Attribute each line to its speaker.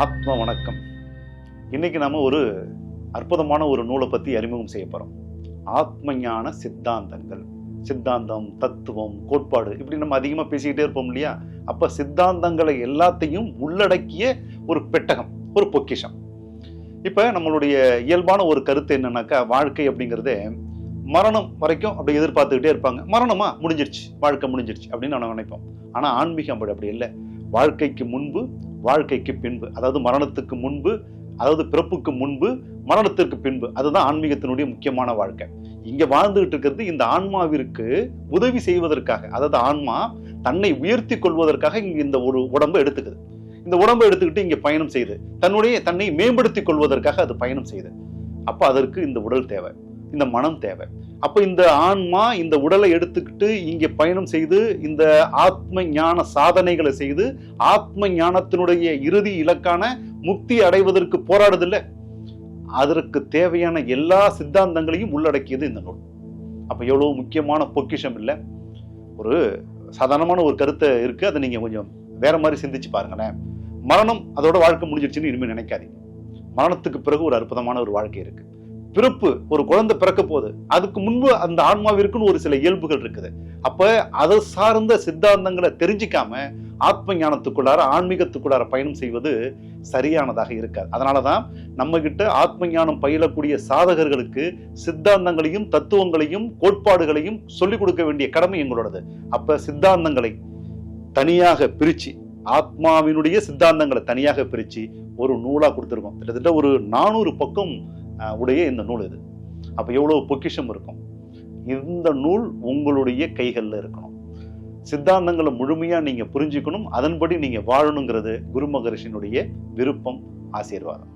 Speaker 1: ஆத்ம வணக்கம். இன்னைக்கு நாம ஒரு அற்புதமான ஒரு நூலை பத்தி அறிமுகம் செய்ய போறோம். ஆத்ம ஞான சித்தாந்தங்கள். சித்தாந்தம், தத்துவம், கோட்பாடு இப்படி நம்ம அதிகமா பேசிக்கிட்டே இருப்போம் இல்லையா? அப்ப சித்தாந்தங்களை எல்லாத்தையும் உள்ளடக்கிய ஒரு பெட்டகம், ஒரு பொக்கிஷம். இப்ப நம்மளுடைய இயல்பான ஒரு கருத்து என்னன்னாக்கா, வாழ்க்கை அப்படிங்கிறதே மரணம் வரைக்கும் அப்படி எதிர்பார்த்துக்கிட்டே இருப்பாங்க. மரணமா முடிஞ்சிருச்சு, வாழ்க்கை முடிஞ்சிருச்சு அப்படின்னு நம்ம நினைப்போம். ஆனா ஆன்மீகம் அப்படி இல்லை. வாழ்க்கைக்கு முன்பு, வாழ்க்கைக்கு பின்பு, அதாவது மரணத்துக்கு முன்பு, அதாவது பிறப்புக்கு முன்பு, மரணத்திற்கு பின்பு. அதுதான் ஆன்மீகத்தினுடைய முக்கியமான வாழ்க்கை. இங்க வாழ்ந்துகிட்டு இருக்கிறது இந்த ஆன்மாவிற்கு உதவி செய்வதற்காக, அதாவது ஆன்மா தன்னை உயர்த்தி கொள்வதற்காக இங்க இந்த ஒரு உடம்பை எடுத்துக்குது. இந்த உடம்பை எடுத்துக்கிட்டு இங்க பயணம் செய்யுது. தன்னை மேம்படுத்திக் கொள்வதற்காக அது பயணம் செய்யுது. அப்ப அதற்கு இந்த உடல் தேவை, இந்த மனம் தேவை. அப்ப இந்த ஆன்மா இந்த உடலை எடுத்துக்கிட்டு இங்க பயணம் செய்து இந்த ஆத்ம ஞான சாதனைகளை செய்து ஆத்ம ஞானத்தினுடைய இறுதி இலக்கான முக்தி அடைவதற்கு போராடுதில்ல, அதற்கு தேவையான எல்லா சித்தாந்தங்களையும் உள்ளடக்கியது இந்த நூல். அப்ப எவ்வளவு முக்கியமான பொக்கிஷம் இல்லை? ஒரு சாதாரணமான ஒரு கருத்தை இருக்கு, அதை நீங்க கொஞ்சம் வேற மாதிரி சிந்திச்சு பாருங்களேன். மரணம், அதோட வாழ்க்கை முடிஞ்சிருச்சுன்னு இனிமே நினைக்காதீங்க. மரணத்துக்கு பிறகு ஒரு அற்புதமான ஒரு வாழ்க்கை இருக்கு. பிறப்பு, ஒரு குழந்தை பிறக்க போகுது, அதுக்கு முன்பு அந்த ஆன்மாவிற்குன்னு ஒரு சில இயல்புகள் இருக்குது. அப்ப அதை சார்ந்த சித்தாந்தங்களை தெரிஞ்சிக்காம ஆத்ம ஞானத்துக்குள்ளார, ஆன்மீகத்துக்குள்ளார பயணம் செய்வது சரியானதாக இருக்காது. அதனாலதான் நம்ம கிட்ட ஆத்ம ஞானம் பயிலக்கூடிய சாதகர்களுக்கு சித்தாந்தங்களையும் தத்துவங்களையும் கோட்பாடுகளையும் சொல்லிக் கொடுக்க வேண்டிய கடமை எங்களோடது. அப்ப சித்தாந்தங்களை தனியாக பிரிச்சு, ஆத்மாவினுடைய சித்தாந்தங்களை தனியாக பிரிச்சு ஒரு நூலா கொடுத்துருக்கோம். கிட்டத்தட்ட ஒரு 400 பக்கம் உடைய இந்த நூல் இது. அப்ப எவ்வளவு பொக்கிஷம் இருக்கும். இந்த நூல் உங்களுடைய கைகள்ல இருக்கணும். சித்தாந்தங்களை முழுமையா நீங்க புரிஞ்சுக்கணும், அதன்படி நீங்க வாழணுங்கிறது குரு மகரிஷியினுடைய விருப்பம், ஆசீர்வாதம்.